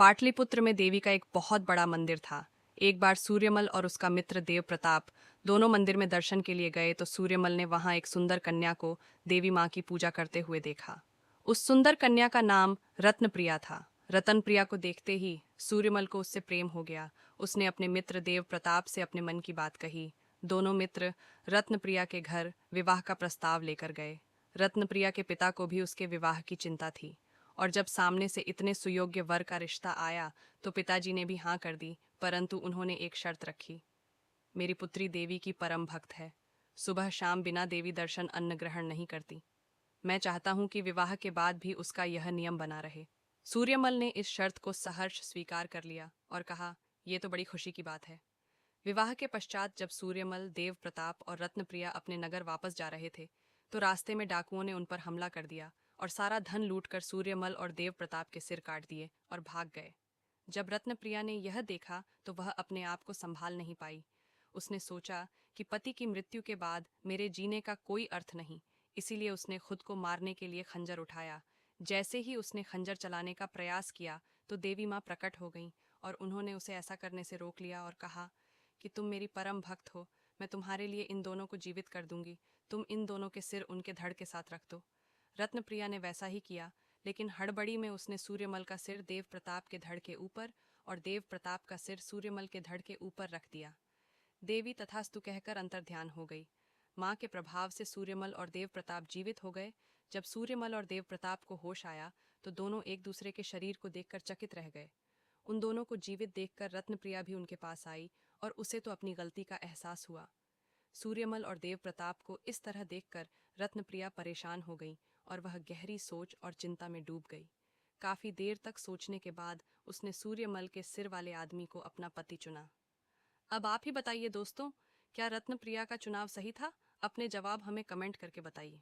पाटलिपुत्र में देवी का एक बहुत बड़ा मंदिर था। एक बार सूर्यमल और उसका मित्र देव प्रताप दोनों मंदिर में दर्शन के लिए गए तो सूर्यमल ने वहां एक सुंदर कन्या को देवी माँ की पूजा करते हुए देखा। उस सुंदर कन्या का नाम रत्नप्रिया था। रतनप्रिया को देखते ही सूर्यमल को उससे प्रेम हो गया। उसने अपने मित्र देव प्रताप से अपने मन की बात कही। दोनों मित्र रत्नप्रिया के घर विवाह का प्रस्ताव लेकर गए। रत्नप्रिया के पिता को भी उसके विवाह की चिंता थी, और जब सामने से इतने सुयोग्य वर का रिश्ता आया तो पिताजी ने भी हाँ कर दी, परंतु उन्होंने एक शर्त रखी। मेरी पुत्री देवी की परम भक्त है। सुबह शाम बिना देवी दर्शन अन्न ग्रहण नहीं करती। मैं चाहता हूं कि विवाह के बाद भी उसका यह नियम बना रहे। सूर्यमल ने इस शर्त को सहर्ष स्वीकार कर लिया और कहा, यह तो बड़ी खुशी की बात है। विवाह के पश्चात जब सूर्यमल, देव प्रताप और रत्नप्रिया अपने नगर वापस जा रहे थे तो रास्ते में डाकुओं ने उन पर हमला कर दिया और सारा धन लूटकर सूर्यमल और देव प्रताप के सिर काट दिए और भाग गए। जब रत्नप्रिया ने यह देखा तो वह अपने आप को संभाल नहीं पाई। उसने सोचा कि पति की मृत्यु के बाद मेरे जीने का कोई अर्थ नहीं, इसीलिए उसने खुद को मारने के लिए खंजर उठाया। जैसे ही उसने खंजर चलाने का प्रयास किया तो देवी माँ प्रकट हो गईं और उन्होंने उसे ऐसा करने से रोक लिया और कहा कि तुम मेरी परम भक्त हो, मैं तुम्हारे लिए इन दोनों को जीवित कर दूंगी। तुम इन दोनों के सिर उनके धड़ के साथ रख दो। रत्नप्रिया ने वैसा ही किया, लेकिन हड़बड़ी में उसने सूर्यमल का सिर देव प्रताप के धड़ के ऊपर और देव प्रताप का सिर सूर्यमल के धड़ के ऊपर रख दिया। देवी तथास्तु कहकर अंतर्ध्यान हो गई। माँ के प्रभाव से सूर्यमल और देव प्रताप जीवित हो गए। जब सूर्यमल और देव प्रताप को होश आया तो दोनों एक दूसरे के शरीर को देखकर चकित रह गए। उन दोनों को जीवित देखकर रत्नप्रिया भी उनके पास आई और उसे तो अपनी गलती का एहसास हुआ। सूर्यमल और देव प्रताप को इस तरह देखकर रत्नप्रिया परेशान हो गई और वह गहरी सोच और चिंता में डूब गई। काफी देर तक सोचने के बाद उसने सूर्यमल के सिर वाले आदमी को अपना पति चुना। अब आप ही बताइए दोस्तों, क्या रत्नप्रिया का चुनाव सही था? अपने जवाब हमें कमेंट करके बताइए।